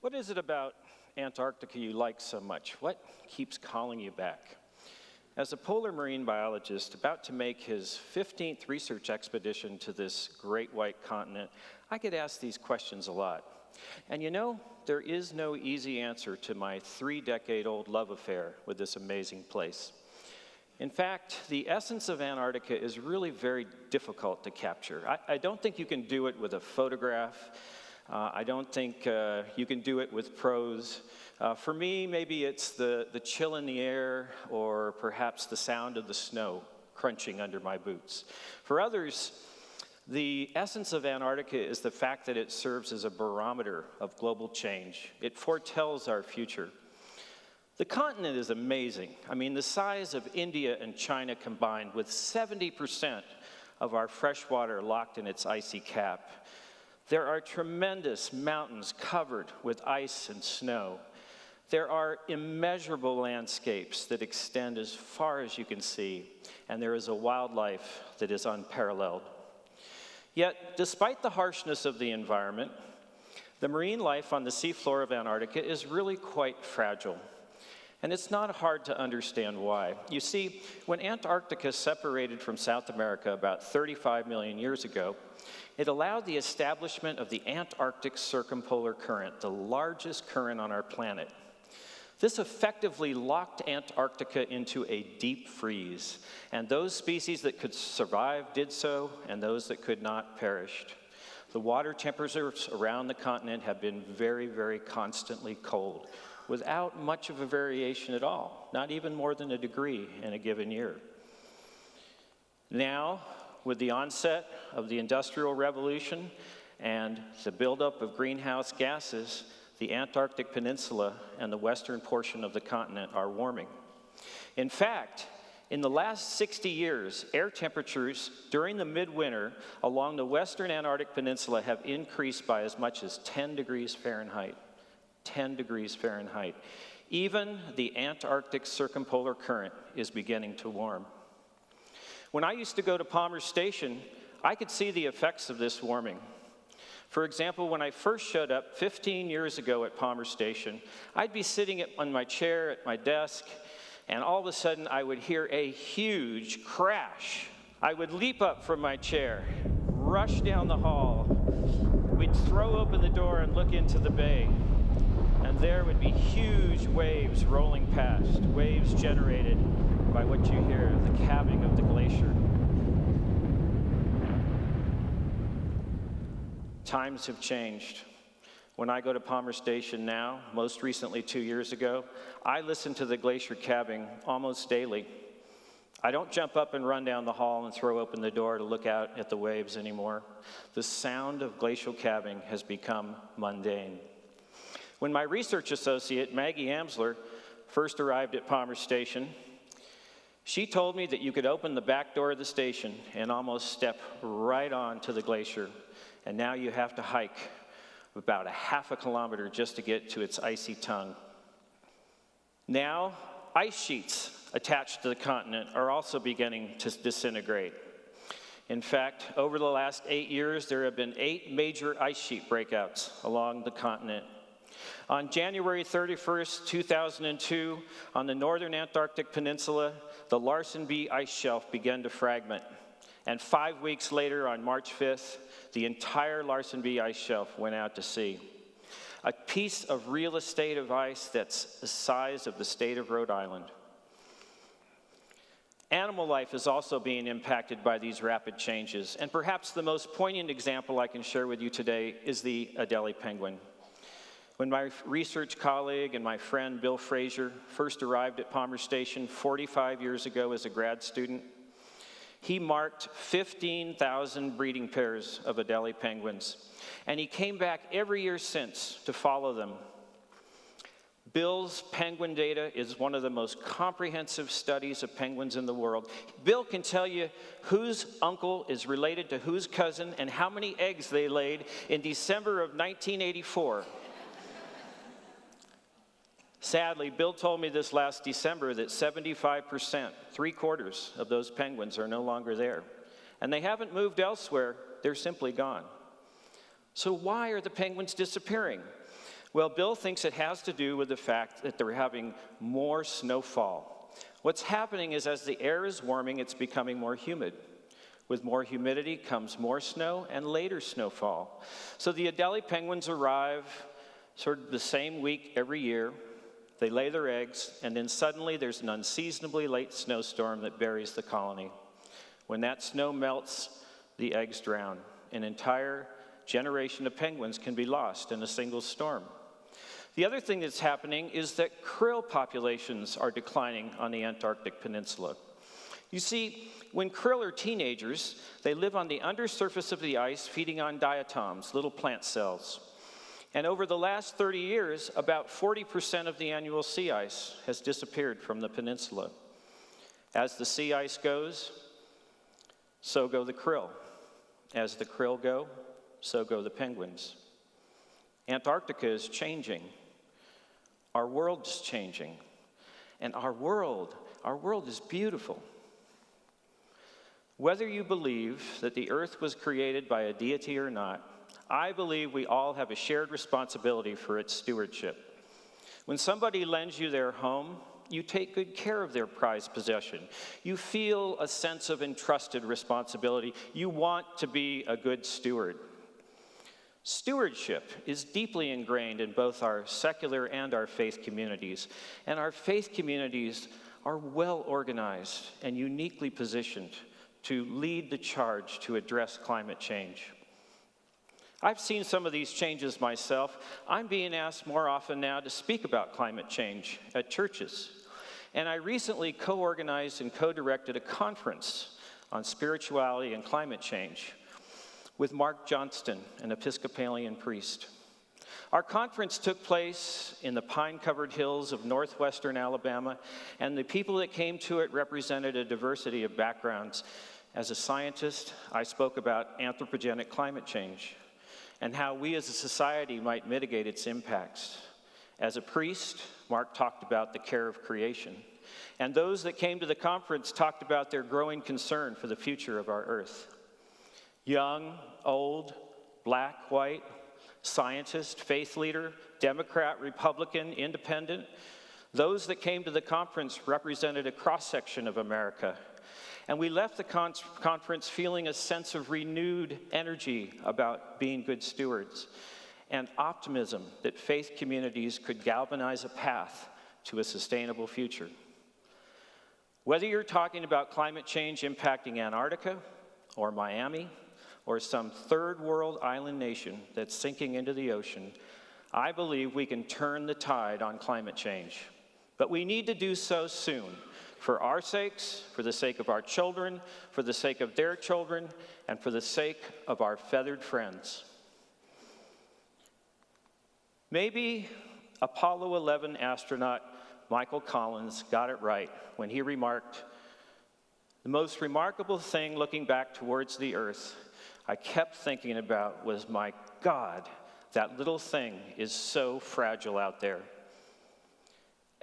What is it about Antarctica you like so much? What keeps calling you back? As a polar marine biologist about to make his 15th research expedition to this great white continent, I get asked these questions a lot. And you know, there is no easy answer to my 3-decade-old love affair with this amazing place. In fact, the essence of Antarctica is really very difficult to capture. I don't think you can do it with a photograph. I don't think you can do it with prose. For me, maybe it's the chill in the air, or perhaps the sound of the snow crunching under my boots. For others, the essence of Antarctica is the fact that it serves as a barometer of global change. It foretells our future. The continent is amazing. I mean, the size of India and China combined, with 70% of our fresh water locked in its icy cap. There are tremendous mountains covered with ice and snow. There are immeasurable landscapes that extend as far as you can see, and there is a wildlife that is unparalleled. Yet, despite the harshness of the environment, the marine life on the seafloor of Antarctica is really quite fragile. And it's not hard to understand why. You see, when Antarctica separated from South America about 35 million years ago, it allowed the establishment of the Antarctic circumpolar current, the largest current on our planet. This effectively locked Antarctica into a deep freeze, and those species that could survive did so, and those that could not perished. The water temperatures around the continent have been very, very constantly cold, without much of a variation at all, not even more than a degree in a given year. Now, with the onset of the Industrial Revolution and the buildup of greenhouse gases, the Antarctic Peninsula and the western portion of the continent are warming. In fact, in the last 60 years, air temperatures during the midwinter along the western Antarctic Peninsula have increased by as much as 10 degrees Fahrenheit. 10 degrees Fahrenheit. Even the Antarctic circumpolar current is beginning to warm. When I used to go to Palmer Station, I could see the effects of this warming. For example, when I first showed up 15 years ago at Palmer Station, I'd be sitting on my chair at my desk, and all of a sudden I would hear a huge crash. I would leap up from my chair, rush down the hall. We'd throw open the door and look into the bay. And there would be huge waves rolling past, waves generated by what you hear, the calving of the glacier. Times have changed. When I go to Palmer Station now, most recently 2 years ago, I listen to the glacier calving almost daily. I don't jump up and run down the hall and throw open the door to look out at the waves anymore. The sound of glacial calving has become mundane. When my research associate, Maggie Amsler, first arrived at Palmer Station, she told me that you could open the back door of the station and almost step right onto the glacier. And now you have to hike about a half a kilometer just to get to its icy tongue. Now, ice sheets attached to the continent are also beginning to disintegrate. In fact, over the last 8 years, there have been 8 major ice sheet breakouts along the continent. On January 31st, 2002, on the northern Antarctic Peninsula, the Larsen B ice shelf began to fragment. And 5 weeks later, on March 5th, the entire Larsen B ice shelf went out to sea. A piece of real estate of ice that's the size of the state of Rhode Island. Animal life is also being impacted by these rapid changes, and perhaps the most poignant example I can share with you today is the Adelie penguin. When my research colleague and my friend Bill Fraser first arrived at Palmer Station 45 years ago as a grad student, he marked 15,000 breeding pairs of Adelie penguins, and he came back every year since to follow them. Bill's penguin data is one of the most comprehensive studies of penguins in the world. Bill can tell you whose uncle is related to whose cousin and how many eggs they laid in December of 1984. Sadly, Bill told me this last December that 75%, 3/4 of those penguins are no longer there. And they haven't moved elsewhere, they're simply gone. So why are the penguins disappearing? Well, Bill thinks it has to do with the fact that they're having more snowfall. What's happening is as the air is warming, it's becoming more humid. With more humidity comes more snow and later snowfall. So the Adelie penguins arrive sort of the same week every year. They lay their eggs, and then suddenly there's an unseasonably late snowstorm that buries the colony. When that snow melts, the eggs drown. An entire generation of penguins can be lost in a single storm. The other thing that's happening is that krill populations are declining on the Antarctic Peninsula. You see, when krill are teenagers, they live on the undersurface of the ice, feeding on diatoms, little plant cells. And over the last 30 years, about 40% of the annual sea ice has disappeared from the peninsula. As the sea ice goes, so go the krill. As the krill go, so go the penguins. Antarctica is changing. Our world is changing. And our world is beautiful. Whether you believe that the earth was created by a deity or not, I believe we all have a shared responsibility for its stewardship. When somebody lends you their home, you take good care of their prized possession. You feel a sense of entrusted responsibility. You want to be a good steward. Stewardship is deeply ingrained in both our secular and our faith communities, and our faith communities are well organized and uniquely positioned to lead the charge to address climate change. I've seen some of these changes myself. I'm being asked more often now to speak about climate change at churches. And I recently co-organized and co-directed a conference on spirituality and climate change with Mark Johnston, an Episcopalian priest. Our conference took place in the pine-covered hills of northwestern Alabama, and the people that came to it represented a diversity of backgrounds. As a scientist, I spoke about anthropogenic climate change and how we as a society might mitigate its impacts. As a priest, Mark talked about the care of creation. And those that came to the conference talked about their growing concern for the future of our earth. Young, old, black, white, scientist, faith leader, Democrat, Republican, independent. Those that came to the conference represented a cross-section of America. And we left the conference feeling a sense of renewed energy about being good stewards and optimism that faith communities could galvanize a path to a sustainable future. Whether you're talking about climate change impacting Antarctica or Miami or some third world island nation that's sinking into the ocean, I believe we can turn the tide on climate change. But we need to do so soon. For our sakes, for the sake of our children, for the sake of their children, and for the sake of our feathered friends. Maybe Apollo 11 astronaut Michael Collins got it right when he remarked, "The most remarkable thing looking back towards the earth I kept thinking about was, my God, that little thing is so fragile out there."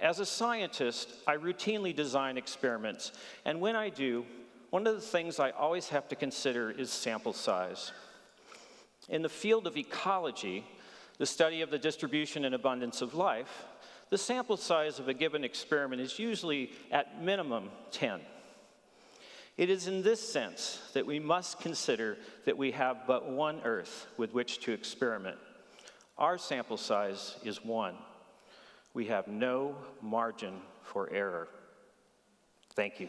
As a scientist, I routinely design experiments, and when I do, one of the things I always have to consider is sample size. In the field of ecology, the study of the distribution and abundance of life, the sample size of a given experiment is usually at minimum 10. It is in this sense that we must consider that we have but one Earth with which to experiment. Our sample size is 1. We have no margin for error. Thank you.